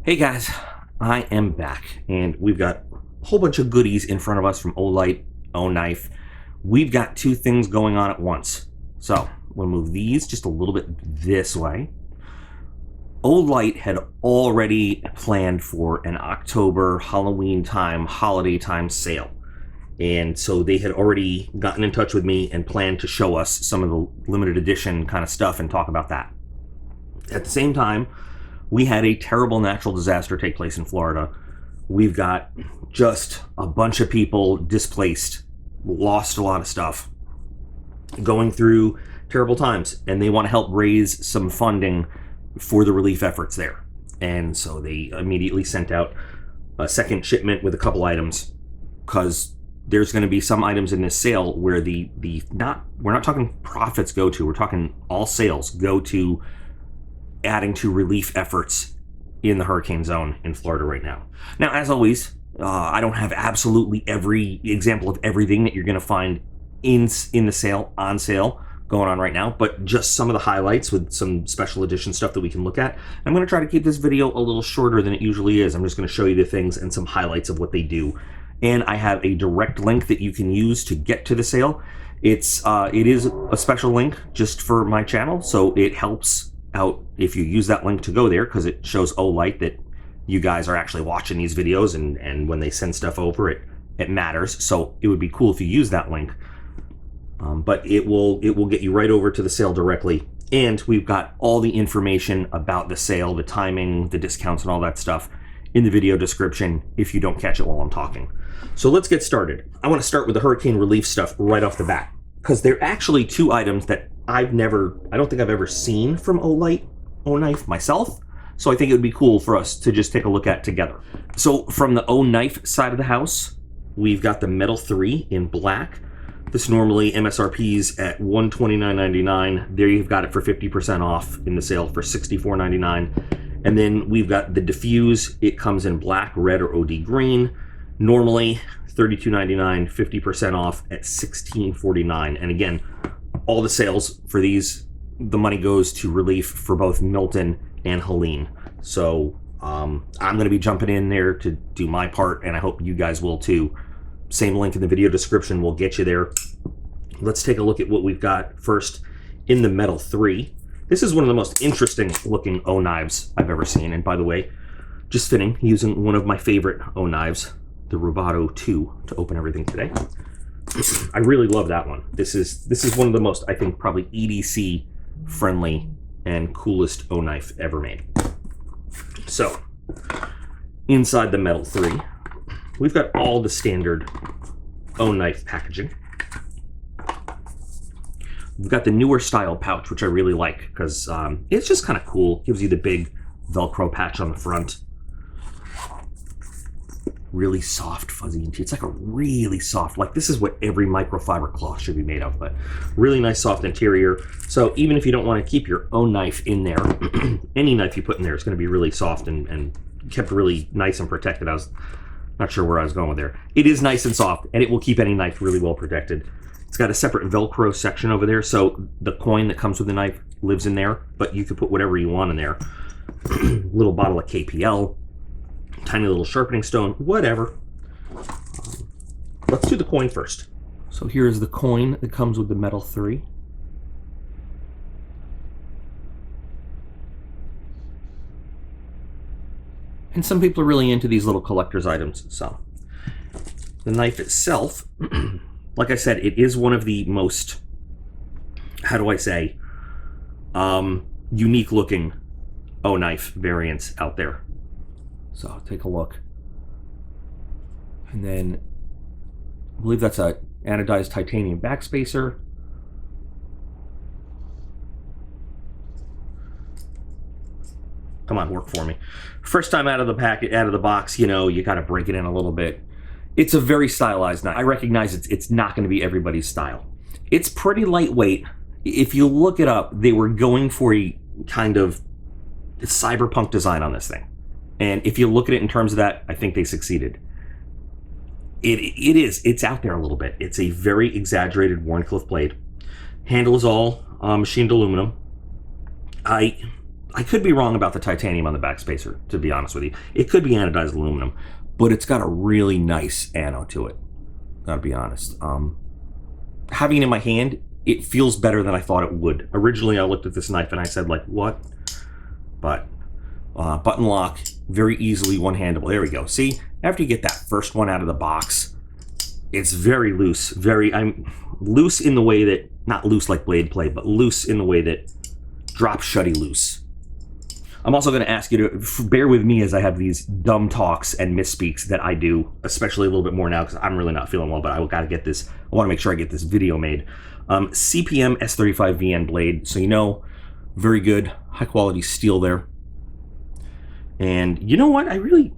Hey guys, I am back, and we've got a whole bunch of goodies in front of us from Olight, O-Knife. We've got two things going on at once. So, we'll move these just a little bit this way. Olight had already planned for an October Halloween time, holiday time sale. And so they had already gotten in touch with me and planned to show us some of the limited edition kind of stuff and talk about that. At the same time, we had a terrible natural disaster take place in Florida. We've got just a bunch of people displaced, lost a lot of stuff, going through terrible times, and they want to help raise some funding for the relief efforts there. And so they immediately sent out a second shipment with a couple items, because there's going to be some items in this sale where we're not talking profits go to, we're talking all sales go to adding to relief efforts in the hurricane zone in Florida right now. Now, as always, I don't have absolutely every example of everything that you're going to find in the sale, on sale, going on right now, but just some of the highlights with some special edition stuff that we can look at. I'm going to try to keep this video a little shorter than it usually is. I'm just going to show you the things and some highlights of what they do. And I have a direct link that you can use to get to the sale. It is a special link just for my channel, so it helps out if you use that link to go there, because it shows Olight that you guys are actually watching these videos, and when they send stuff over, it matters. So it would be cool if you use that link, but it will get you right over to the sale directly. And we've got all the information about the sale, the timing, the discounts, and all that stuff in the video description if you don't catch it while I'm talking. So let's get started. I want to start with the hurricane relief stuff right off the bat, because they're actually two items that I don't think I've ever seen from Olight, O-Knife myself. So I think it would be cool for us to just take a look at together. So from the O-Knife side of the house, we've got the Mettle 3 in black. This normally MSRP's at $129.99. There you've got it for 50% off in the sale for $64.99. And then we've got the Diffuse. It comes in black, red, or OD green. Normally $32.99, 50% off at $16.49. And again, all the sales for these, the money goes to relief for both Milton and Helene. So I'm going to be jumping in there to do my part, and I hope you guys will too. Same link in the video description will get you there. Let's take a look at what we've got first in the Mettle 3. This is one of the most interesting looking O-Knives I've ever seen. And by the way, just fitting, using one of my favorite O-Knives, the Baton II, to open everything today. I really love that one. This is one of the most, I think, probably EDC friendly and coolest O-Knife ever made. So, inside the Mettle 3, we've got all the standard O-Knife packaging. We've got the newer style pouch, which I really like, because it's just kind of cool. Gives you the big Velcro patch on the front. Really soft, fuzzy interior. It's like a really soft, like this is what every microfiber cloth should be made of, but really nice soft interior. So even if you don't want to keep your own knife in there, any knife you put in there is going to be really soft and kept really nice and protected. I was not sure where I was going with there. It is nice and soft, and it will keep any knife really well protected. It's got a separate Velcro section over there, so the coin that comes with the knife lives in there, but you could put whatever you want in there. Little bottle of KPL, tiny little sharpening stone, whatever. Let's do the coin first. So here's the coin that comes with the Mettle 3. And some people are really into these little collector's items. So the knife itself, like I said, it is one of the most, how do I say, unique looking O-Knife variants out there. So take a look. And then I believe that's a anodized titanium backspacer. Come on, work for me. First time out of the packet, out of the box, you know, you got to break it in a little bit. It's a very stylized knife. I recognize it's not going to be everybody's style. It's pretty lightweight. If you look it up, they were going for a kind of cyberpunk design on this thing. And if you look at it in terms of that, I think they succeeded. It's out there a little bit. It's a very exaggerated Wharncliffe blade. Handle is all machined aluminum. I I could be wrong about the titanium on the backspacer, to be honest with you. It could be anodized aluminum, but it's got a really nice anode to it, gotta be honest. Having it in my hand, it feels better than I thought it would. Originally, I looked at this knife and I said, like, what? But button lock, very easily one-handable. There we go. See, after you get that first one out of the box, it's very loose. I'm loose in the way that, not loose like blade play, but loose in the way that drop shutty loose. I'm also going to ask you to bear with me as I have these dumb talks and misspeaks that I do, especially a little bit more now because I'm really not feeling well, but I got to get this. I want to make sure I get this video made. CPM S35 VN blade, so you know, very good, high quality steel there. And you know what? I really,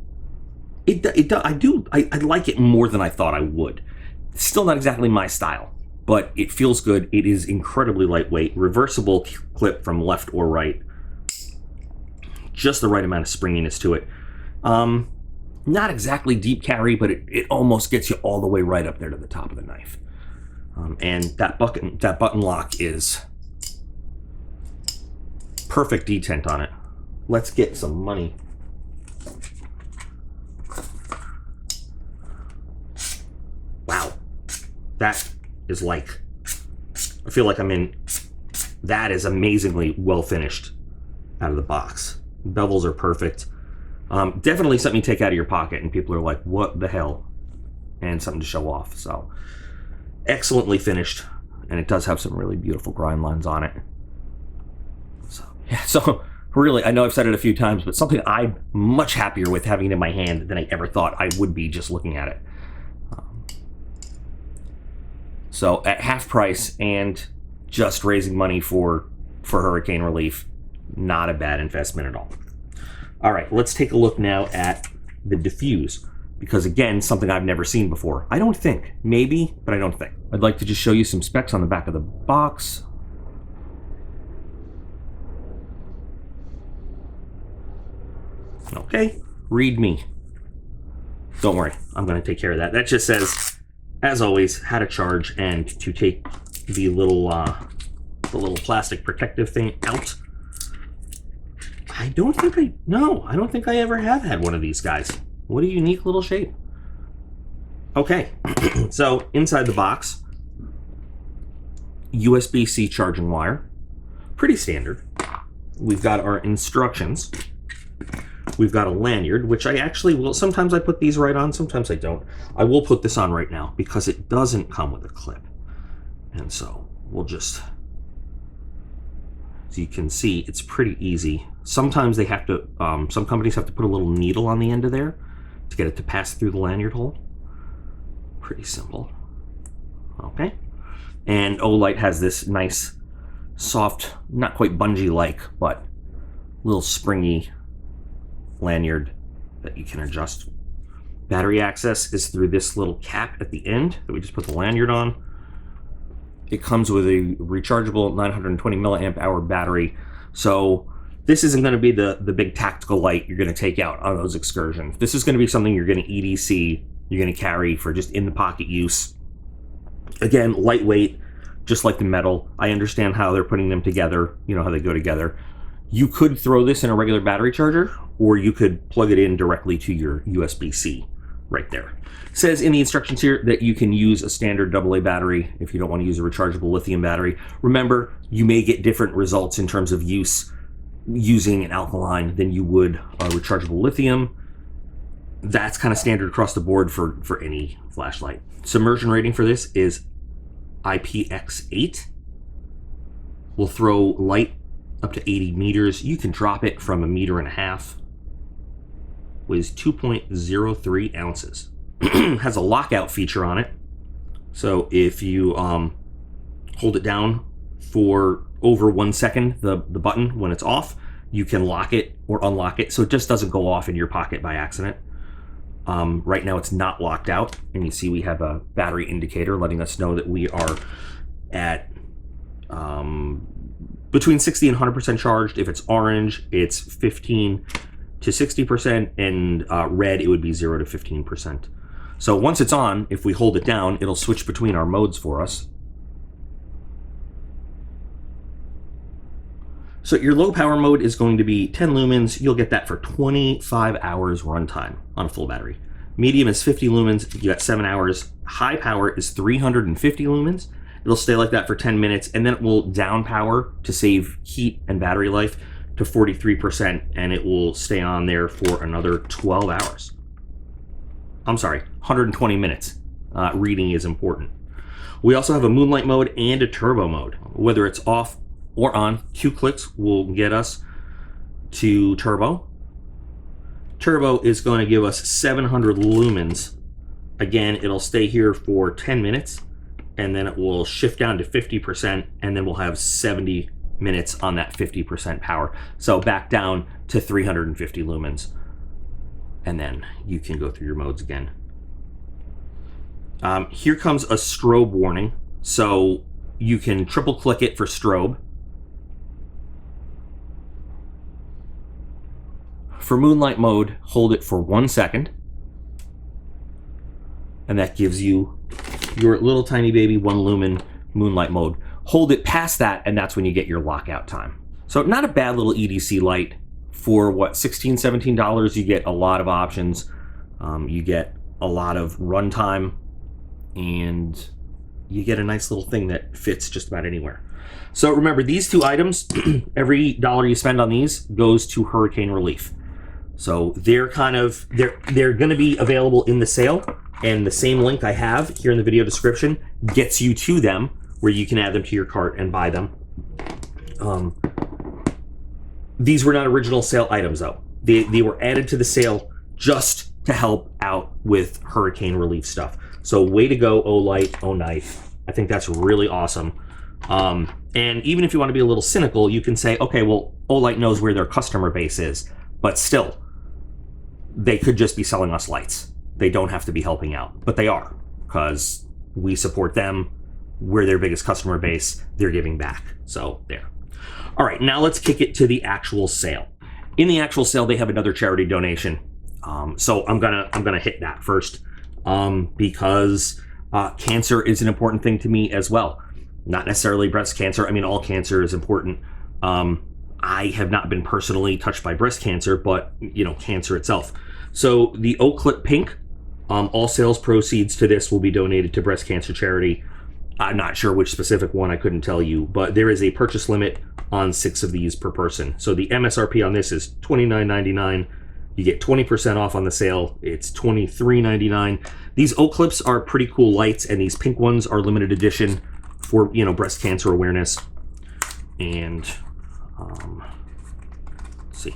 I like it more than I thought I would. It's still not exactly my style, but it feels good. It is incredibly lightweight, reversible clip from left or right. Just the right amount of springiness to it. Not exactly deep carry, but it almost gets you all the way right up there to the top of the knife. And that button lock is perfect detent on it. Let's get some money. Wow, that is like, I feel like I'm in, that is amazingly well finished out of the box. Bevels are perfect. Definitely something you take out of your pocket and people are like, what the hell? And something to show off. So excellently finished, and it does have some really beautiful grind lines on it. So yeah, so really, I know I've said it a few times, but something I'm much happier with having it in my hand than I ever thought I would be just looking at it. So at half price and just raising money for hurricane relief, not a bad investment at all. All right, let's take a look now at the Diffuse, because again, something I've never seen before. I don't think, maybe, but I don't think. I'd like to just show you some specs on the back of the box. Okay, read me. Don't worry, I'm gonna take care of that. That just says, as always, how to charge and to take the little plastic protective thing out. I don't think I ever have had one of these guys. What a unique little shape. Okay, so inside the box, USB-C charging wire, pretty standard. We've got our instructions. We've got a lanyard, which I actually will, sometimes I put these right on, sometimes I don't. I will put this on right now because it doesn't come with a clip. And so we'll just, so you can see, it's pretty easy. Sometimes they have to, some companies have to put a little needle on the end of there to get it to pass through the lanyard hole. Pretty simple. Okay. And Olight has this nice, soft, not quite bungee-like, but little springy lanyard that you can adjust. Battery access is through this little cap at the end that we just put the lanyard on. It comes with a rechargeable 920 milliamp hour battery. So this isn't going to be the big tactical light you're going to take out on those excursions. This is going to be something you're going to EDC, you're going to carry for just in the pocket use. Again, lightweight, just like the Mettle. I understand how they're putting them together, you know how they go together. You could throw this in a regular battery charger, or you could plug it in directly to your USB-C right there. It says in the instructions here that you can use a standard AA battery if you don't want to use a rechargeable lithium battery. Remember, you may get different results in terms of use using an alkaline than you would a rechargeable lithium. That's kind of standard across the board for any flashlight. Submersion rating for this is IPX8. We'll throw light up to 80 meters. You can drop it from 1.5 meters. Weighs 2.03 ounces. Has a lockout feature on it. So if you hold it down for over 1 second, the button, when it's off, you can lock it or unlock it so it just doesn't go off in your pocket by accident. Right now it's not locked out, and you see we have a battery indicator letting us know that we are at between 60 and 100% charged. If it's orange, it's 15 to 60%, and red, it would be 0 to 15%. So once it's on, if we hold it down, it'll switch between our modes for us. So your low power mode is going to be 10 lumens. You'll get that for 25 hours runtime on a full battery. Medium is 50 lumens. You got 7 hours. High power is 350 lumens. It'll stay like that for 10 minutes, and then it will down power to save heat and battery life to 43%, and it will stay on there for another 12 hours. I'm sorry, 120 minutes. Reading is important. We also have a moonlight mode and a turbo mode. Whether it's off or on, 2 clicks will get us to turbo. Turbo is going to give us 700 lumens. Again, it'll stay here for 10 minutes, and then it will shift down to 50%, and then we'll have 70 minutes on that 50% power. So back down to 350 lumens, and then you can go through your modes again. Here comes a strobe warning. So you can triple click it for strobe. For moonlight mode, hold it for 1 second. And that gives you your little tiny baby 1 lumen moonlight mode. Hold it past that, and that's when you get your lockout time. So not a bad little EDC light. For what, $16, $17, you get a lot of options. You get a lot of runtime, and you get a nice little thing that fits just about anywhere. So remember, these 2 items, every dollar you spend on these goes to hurricane relief. So they're they're going to be available in the sale, and the same link I have here in the video description gets you to them, where you can add them to your cart and buy them. These were not original sale items, though. They were added to the sale just to help out with hurricane relief stuff. So way to go, Olight, Knife. I think that's really awesome. And even if you want to be a little cynical, you can say, okay, well, Olight knows where their customer base is, but still, they could just be selling us lights. They don't have to be helping out, but they are, because we support them. We're their biggest customer base. They're giving back. So there. All right, now let's kick it to the actual sale. In the actual sale, they have another charity donation. So I'm gonna hit that first, because cancer is an important thing to me as well. Not necessarily breast cancer. I mean, all cancer is important. I have not been personally touched by breast cancer, but you know, cancer itself. So the Oclip Pink, all sales proceeds to this will be donated to breast cancer charity. I'm not sure which specific one, I couldn't tell you, but there is a purchase limit on 6 of these per person. So the MSRP on this is $29.99. You get 20% off on the sale. It's $23.99. These Oclips are pretty cool lights, and these pink ones are limited edition for, you know, breast cancer awareness. And let's see.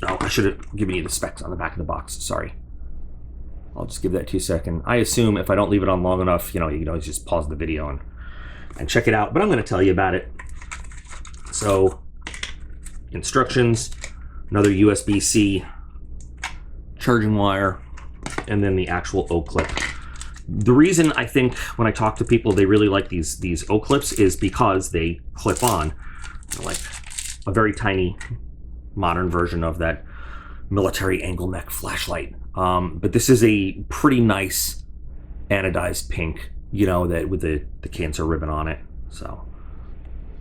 Oh, I should have given you the specs on the back of the box. Sorry. I'll just give that to you a second. I assume if I don't leave it on long enough, you know, you can always just pause the video and check it out. But I'm going to tell you about it. So, instructions, another USB-C charging wire, and then the actual Oclip. The reason I think when I talk to people they really like these Oclips is because they clip on. They're like a very tiny modern version of that military angle neck flashlight. But this is a pretty nice anodized pink, you know, that with the cancer ribbon on it. So,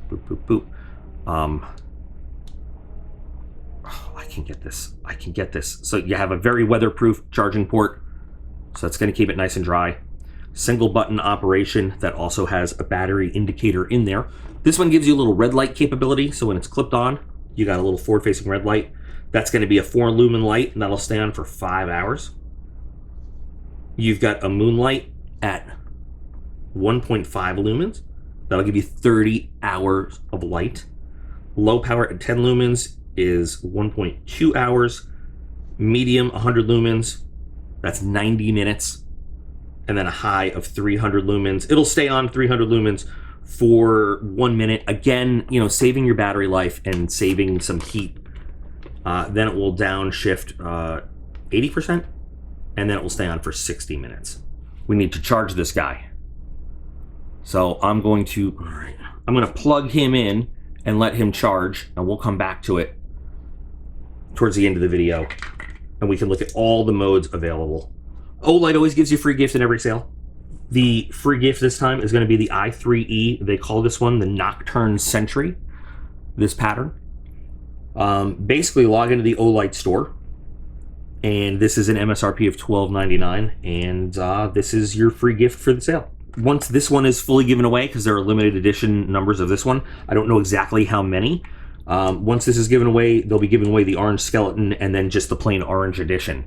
boop, boop, boop. Oh, I can get this. I can get this. So you have a very weatherproof charging port. So that's going to keep it nice and dry. Single button operation that also has a battery indicator in there. This one gives you a little red light capability. So when it's clipped on, you got a little forward facing red light. That's going to be a 4 lumen light, and that'll stay on for 5 hours. You've got a moonlight at 1.5 lumens. That'll give you 30 hours of light. Low power at 10 lumens is 1.2 hours. Medium, 100 lumens. That's 90 minutes. And then a high of 300 lumens. It'll stay on 300 lumens for 1 minute. Again, you know, saving your battery life and saving some heat. Then it will downshift 80%, and then it will stay on for 60 minutes. We need to charge this guy. So I'm going to plug him in and let him charge, and we'll come back to it towards the end of the video, and we can look at all the modes available. Olight always gives you free gifts in every sale. The free gift this time is going to be the i3E. They call this one the Nocturnal Sentry. this pattern. Basically, log into the Olight store, and this is an MSRP of $12.99, and this is your free gift for the sale. Once this one is fully given away, because there are limited edition numbers of this one, I don't know exactly how many. Once this is given away, they'll be giving away the orange skeleton and then just the plain orange edition.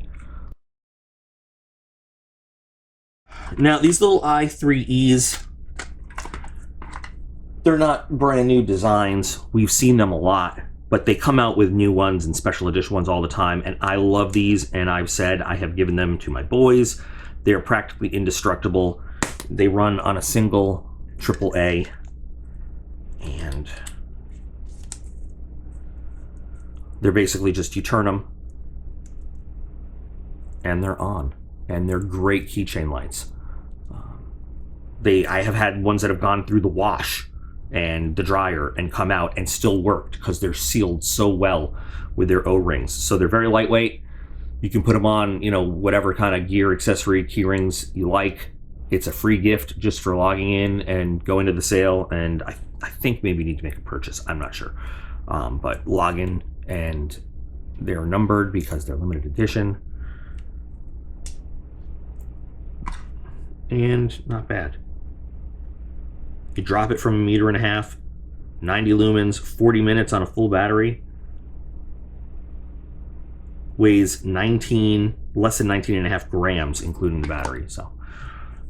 Now, these little i3Es, they're not brand new designs. We've seen them a lot, but they come out with new ones and special edition ones all the time, and I love these, and I've said I have given them to my boys. They're practically indestructible. They run on a single AAA, and they're basically just, you turn them, and they're on, and they're great keychain lights. I have had ones that have gone through the wash and the dryer and come out and still worked because they're sealed so well with their O-rings. So they're very lightweight. You can put them on, you know, whatever kind of gear, accessory, key rings you like. It's a free gift just for logging in and going to the sale. And I think maybe you need to make a purchase. I'm not sure. But log in, and they're numbered because they're limited edition. And not bad. You drop it from 1.5 meters, 90 lumens, 40 minutes on a full battery. Weighs less than 19.5 grams, including the battery. So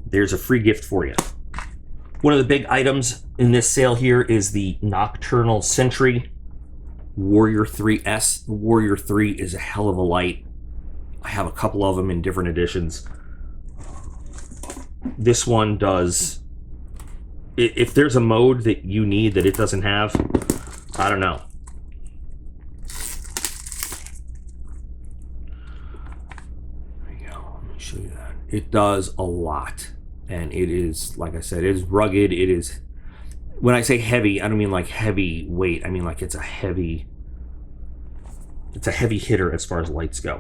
there's a free gift for you. One of the big items in this sale here is the Nocturnal Sentry Warrior 3S. The Warrior 3 is a hell of a light. I have a couple of them in different editions. This one does, if there's a mode that you need that it doesn't have, I don't know. There you go. Let me show you that. It does a lot. And it is, like I said, it is rugged. It is, when I say heavy, I don't mean like heavy weight. I mean like it's a heavy hitter as far as lights go.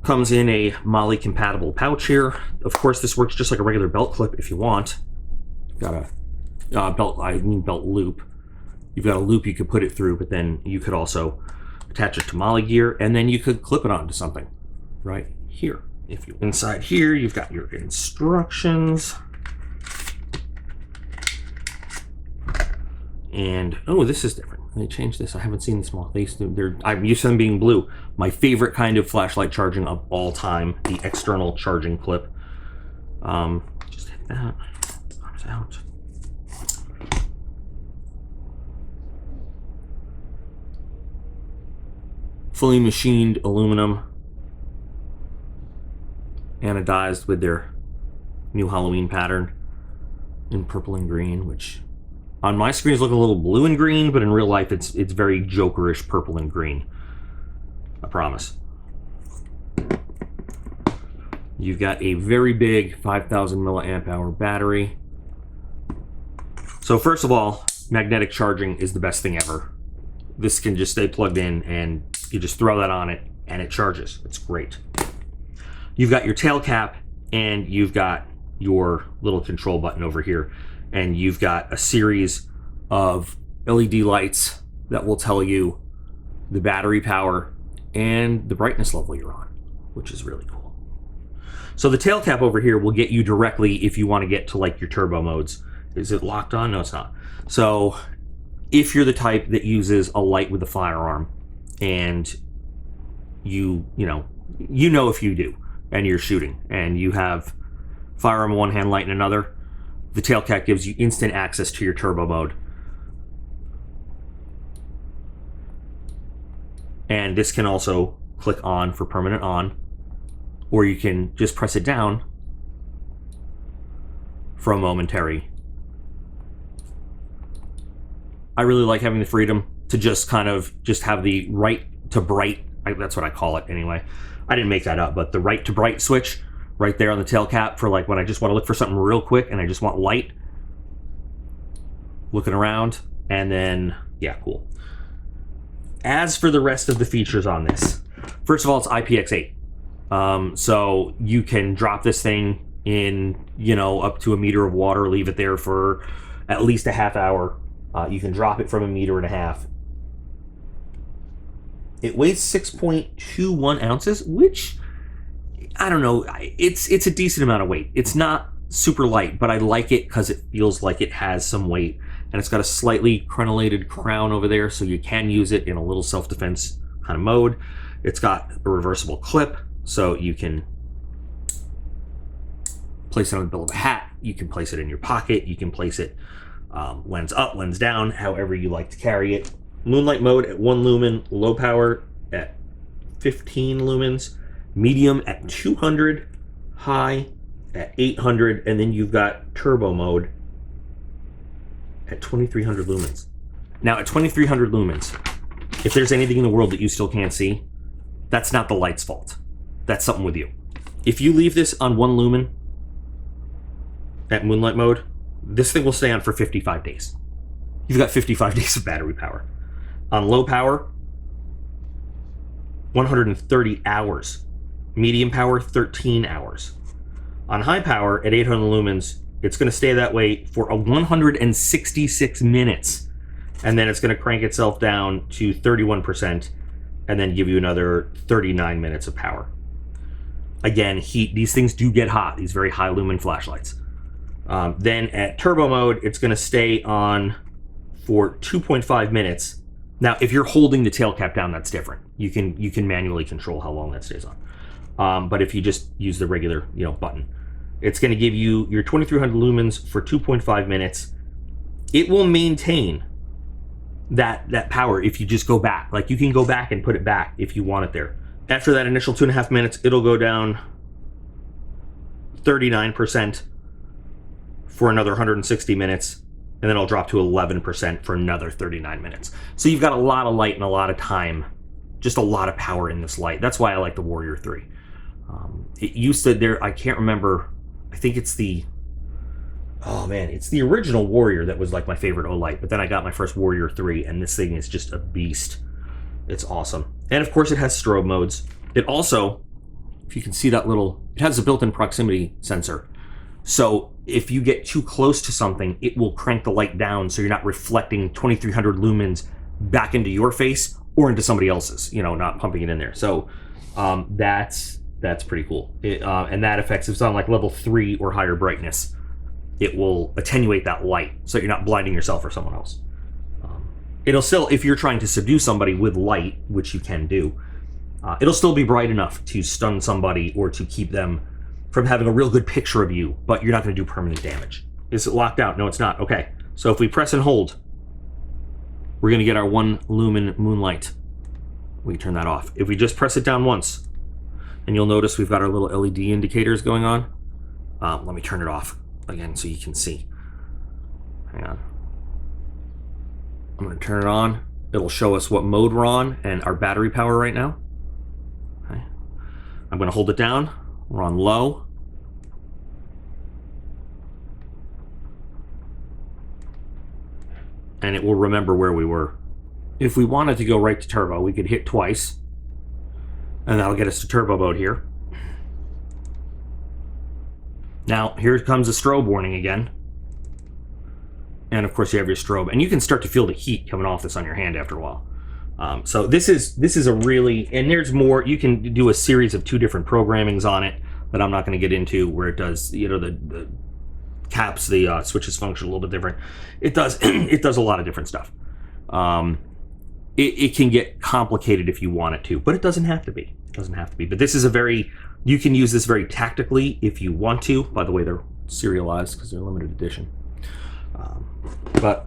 Comes in a MOLLE compatible pouch here. Of course, this works just like a regular belt clip if you want. You've got a belt loop. You've got a loop you could put it through, but then you could also attach it to MOLLE gear, and then you could clip it onto something right here. If you inside here, you've got your instructions. And oh, this is different. They changed this. I haven't seen this small. I'm used to them being blue. My favorite kind of flashlight charging of all time, the external charging clip. Just hit that. Comes out. Fully machined aluminum, anodized with their new Halloween pattern in purple and green, which on my screens look a little blue and green, but in real life it's very Jokerish purple and green. I promise. You've got a very big 5,000 milliamp hour battery. So first of all, magnetic charging is the best thing ever. This can just stay plugged in and you just throw that on it and it charges. It's great. You've got your tail cap and you've got your little control button over here. And you've got a series of LED lights that will tell you the battery power and the brightness level you're on, which is really cool. So the tail cap over here will get you directly if you want to get to like your turbo modes. Is it locked on? No, it's not. So if you're the type that uses a light with a firearm and you know if you do and you're shooting and you have firearm in one hand, light in another, the tail cap gives you instant access to your turbo mode. And this can also click on for permanent on, or you can just press it down for a momentary. I really like having the freedom to just kind of just have the right to bright, that's what I call it anyway. I didn't make that up, but the right to bright switch right there on the tail cap for like when I just want to look for something real quick and I just want light. Looking around, and then, yeah, cool. As for the rest of the features on this, first of all, it's IPX8. So you can drop this thing in, you know, up to a meter of water, leave it there for at least a half hour. You can drop it from 1.5 meters. It weighs 6.21 ounces, which, I don't know, it's a decent amount of weight. It's not super light, but I like it because it feels like it has some weight. And it's got a slightly crenellated crown over there, so you can use it in a little self-defense kind of mode. It's got a reversible clip, so you can place it on the bill of a hat. You can place it in your pocket. You can place it lens up, lens down, however you like to carry it. Moonlight mode at 1 lumen, low power at 15 lumens, medium at 200, high at 800, and then you've got turbo mode at 2300 lumens. Now at 2300 lumens, if there's anything in the world that you still can't see, that's not the light's fault. That's something with you. If you leave this on 1 lumen at moonlight mode, this thing will stay on for 55 days. You've got 55 days of battery power. On low power, 130 hours. Medium power, 13 hours. On high power, at 800 lumens, it's going to stay that way for 166 minutes. And then it's going to crank itself down to 31% and then give you another 39 minutes of power. Again, heat. These things do get hot, these very high lumen flashlights. Then at turbo mode, it's going to stay on for 2.5 minutes. Now, if you're holding the tail cap down, that's different. You can manually control how long that stays on. But if you just use the regular, button, it's going to give you your 2300 lumens for 2.5 minutes. It will maintain that power if you just go back. Like, you can go back and put it back if you want it there. After that initial 2.5 minutes, it'll go down 39% for another 160 minutes. And then it'll drop to 11% for another 39 minutes. So you've got a lot of light and a lot of time, just a lot of power in this light. That's why I like the Warrior 3. It used to, I can't remember, I think it's it's the original Warrior that was like my favorite Olight, but then I got my first Warrior 3, and this thing is just a beast. It's awesome. And of course it has strobe modes. It also, if you can see that it has a built-in proximity sensor. So if you get too close to something, it will crank the light down so you're not reflecting 2300 lumens back into your face or into somebody else's, not pumping it in there. So that's pretty cool. And that affects, if it's on like level 3 or higher brightness, it will attenuate that light so you're not blinding yourself or someone else. It'll still, if you're trying to subdue somebody with light, which you can do, it'll still be bright enough to stun somebody or to keep them from having a real good picture of you, but you're not going to do permanent damage. Is it locked out? No, it's not. Okay, so if we press and hold, we're going to get our 1 lumen moonlight. We turn that off. If we just press it down once, and you'll notice we've got our little LED indicators going on. Let me turn it off again so you can see. Hang on. I'm going to turn it on. It'll show us what mode we're on and our battery power right now. Okay. I'm going to hold it down. We're on low. And it will remember where we were. If we wanted to go right to turbo, we could hit twice, and that'll get us to turbo mode here. Now, here comes a strobe warning again. And of course you have your strobe, and you can start to feel the heat coming off this on your hand after a while. So this is a really, and there's more. You can do a series of 2 different programmings on it that I'm not going to get into, where it does, the caps, the switches function a little bit different. It does a lot of different stuff. It can get complicated if you want it to, but it doesn't have to be. It doesn't have to be. But this is you can use this very tactically if you want to. By the way, they're serialized because they're limited edition. But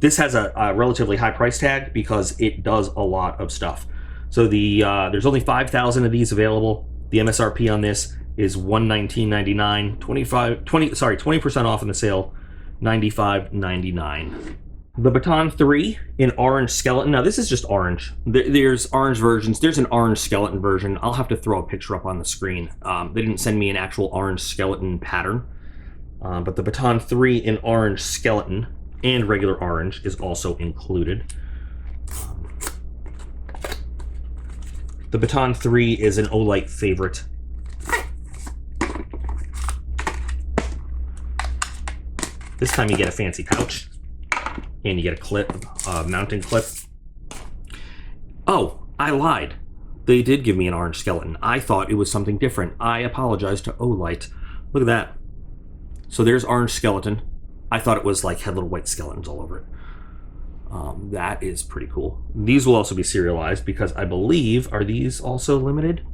this has a relatively high price tag because it does a lot of stuff. So there's only 5,000 of these available. The MSRP on this is $119.99, 20% off in the sale, $95.99. The Baton III in orange skeleton. Now this is just orange. There's orange versions. There's an orange skeleton version. I'll have to throw a picture up on the screen. They didn't send me an actual orange skeleton pattern. But the Baton III in orange skeleton and regular orange is also included. The Baton III is an Olight favorite. This time you get a fancy pouch, and you get a clip, mounting clip. Oh, I lied. They did give me an orange skeleton. I thought it was something different. I apologize to Olight. Look at that. So there's orange skeleton. I thought it was like had little white skeletons all over it. That is pretty cool. These will also be serialized because I believe, are these also limited?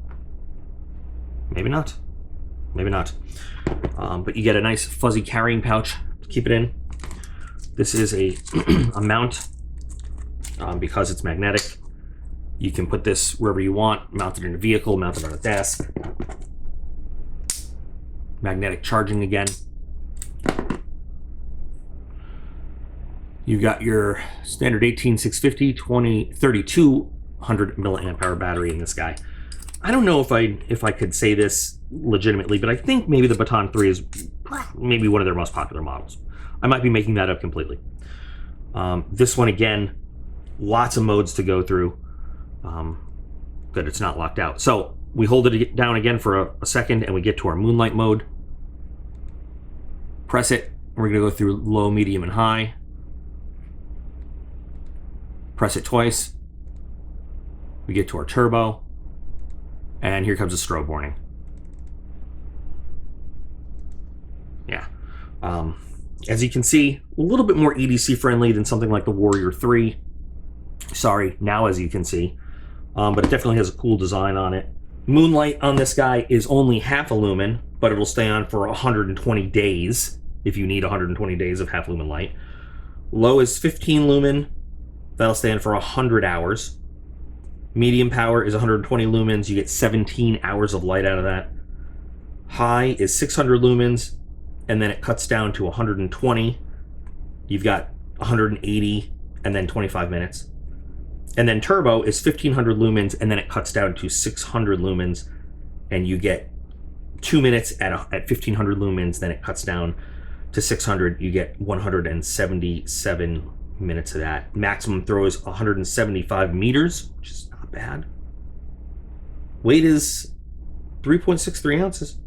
Maybe not. Maybe not. But you get a nice fuzzy carrying pouch to keep it in. This is a, a mount because it's magnetic. You can put this wherever you want, mounted in a vehicle, mounted on a desk. Magnetic charging again. You've got your standard 18650 3200 milliamp hour battery in this guy. I don't know if I could say this legitimately, but I think maybe the Baton III is maybe one of their most popular models. I might be making that up completely. This one again, lots of modes to go through. Good, it's not locked out. So we hold it down again for a second and we get to our moonlight mode. Press it, we're gonna go through low, medium, and high. Press it twice. We get to our turbo. And here comes a strobe warning. Yeah. As you can see, a little bit more EDC friendly than something like the Warrior 3. Sorry, now as you can see. But it definitely has a cool design on it. Moonlight on this guy is only half a lumen, but it'll stay on for 120 days if you need 120 days of half lumen light. Low is 15 lumen. That'll stand for 100 hours. Medium power is 120 lumens. You get 17 hours of light out of that. High is 600 lumens, and then it cuts down to 120. You've got 180, and then 25 minutes. And then turbo is 1500 lumens, and then it cuts down to 600 lumens, and you get 2 minutes at 1500 lumens, then it cuts down to 600. You get 177 minutes of that. Maximum throw is 175 meters, which is not bad. Weight is 3.63 ounces.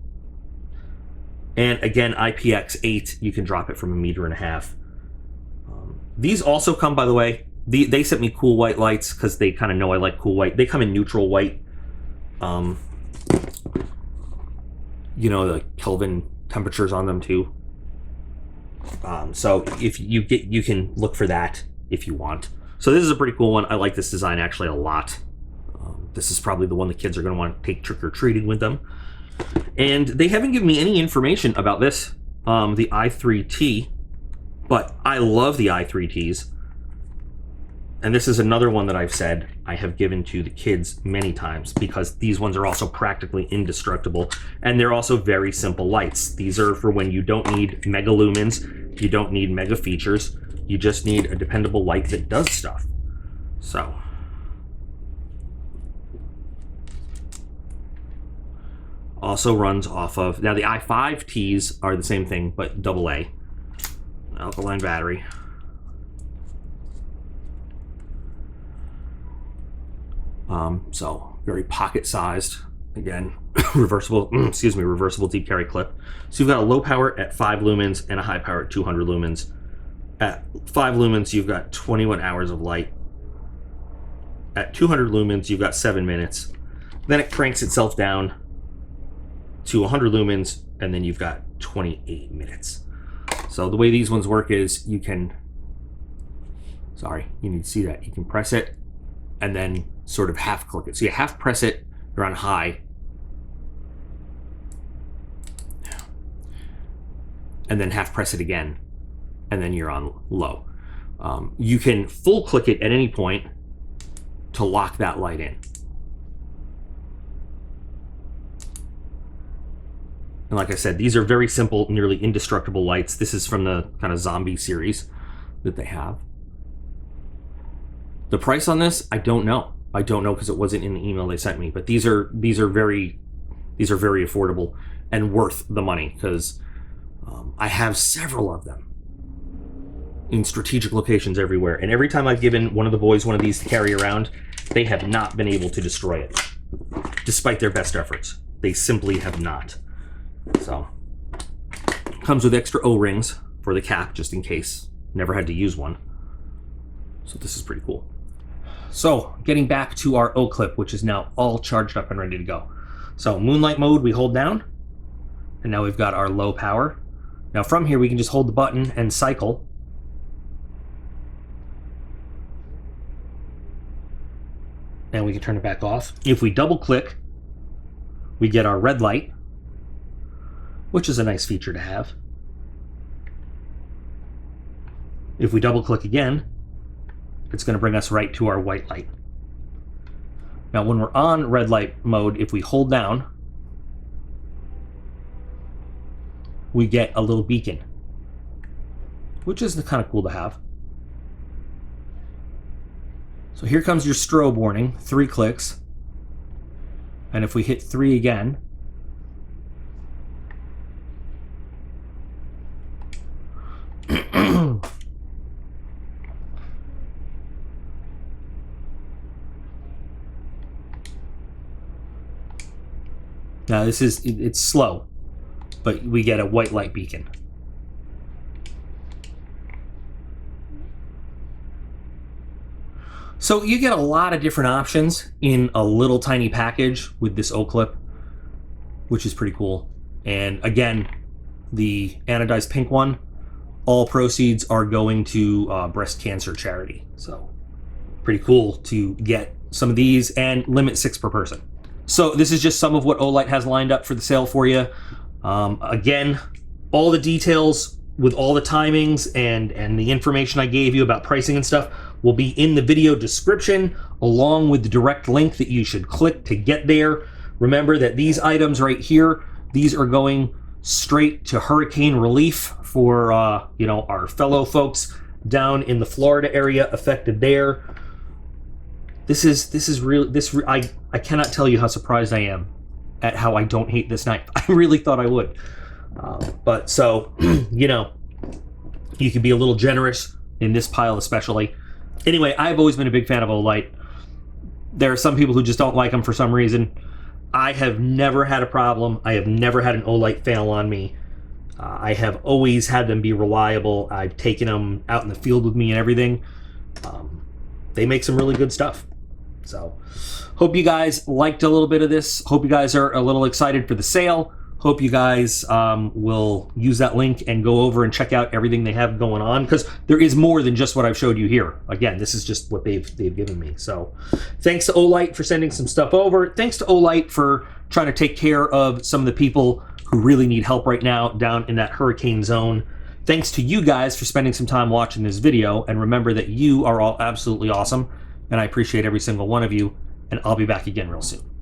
And again, IPX8, you can drop it from 1.5 meters. These also come, by the way, they sent me cool white lights because they kind of know I like cool white. They come in neutral white. You know, the Kelvin temperatures on them too. So if you can look for that if you want. So this is a pretty cool one. I like this design actually a lot. This is probably the one the kids are going to want to take trick-or-treating with them. And they haven't given me any information about this, the i3T, but I love the i3Ts. And this is another one that I've said I have given to the kids many times because these ones are also practically indestructible, and they're also very simple lights. These are for when you don't need mega lumens, you don't need mega features, you just need a dependable light that does stuff. So. Also runs off of, now the i5Ts are the same thing, but AA. Alkaline battery. So very pocket sized, again, reversible deep carry clip. So you've got a low power at 5 lumens and a high power at 200 lumens. At 5 lumens, you've got 21 hours of light. At 200 lumens, you've got 7 minutes. Then it cranks itself down to 100 lumens, and then you've got 28 minutes. So the way these ones work is you can, sorry, you need to see that. You can press it and then sort of half click it. So you half press it, you're on high, and then half press it again, and then you're on low. You can full click it at any point to lock that light in. And like I said, these are very simple, nearly indestructible lights. This is from the kind of zombie series that they have. The price on this, I don't know. I don't know because it wasn't in the email they sent me. But these are very affordable and worth the money because I have several of them in strategic locations everywhere. And every time I've given one of the boys one of these to carry around, they have not been able to destroy it, despite their best efforts. They simply have not. So, comes with extra O-rings for the cap, just in case. Never had to use one. So this is pretty cool. So getting back to our Oclip, which is now all charged up and ready to go. So moonlight mode, we hold down, and now we've got our low power. Now from here, we can just hold the button and cycle. And we can turn it back off. If we double click, we get our red light, which is a nice feature to have. If we double click again, it's going to bring us right to our white light. Now when we're on red light mode, if we hold down, we get a little beacon, which is kind of cool to have. So here comes your strobe warning, 3 clicks. And if we hit 3 again, now it's slow, but we get a white light beacon. So you get a lot of different options in a little tiny package with this Oclip, which is pretty cool. And again, the anodized pink one, all proceeds are going to breast cancer charity. So pretty cool to get some of these, and limit 6 per person. So this is just some of what Olight has lined up for the sale for you. Again, all the details with all the timings and the information I gave you about pricing and stuff will be in the video description, along with the direct link that you should click to get there. Remember that these items right here, these are going straight to hurricane relief for you know, our fellow folks down in the Florida area affected there. This is really, I cannot tell you how surprised I am at how I don't hate this knife. I really thought I would. But so, you know, you can be a little generous in this pile especially. Anyway, I've always been a big fan of Olight. There are some people who just don't like them for some reason. I have never had a problem. I have never had an Olight fail on me. I have always had them be reliable. I've taken them out in the field with me and everything. They make some really good stuff. So, hope you guys liked a little bit of this. Hope you guys are a little excited for the sale. Hope you guys will use that link and go over and check out everything they have going on, because there is more than just what I've showed you here. Again, this is just what they've given me. So thanks to Olight for sending some stuff over. Thanks to Olight for trying to take care of some of the people who really need help right now down in that hurricane zone. Thanks to you guys for spending some time watching this video, and remember that you are all absolutely awesome, and I appreciate every single one of you, and I'll be back again real soon.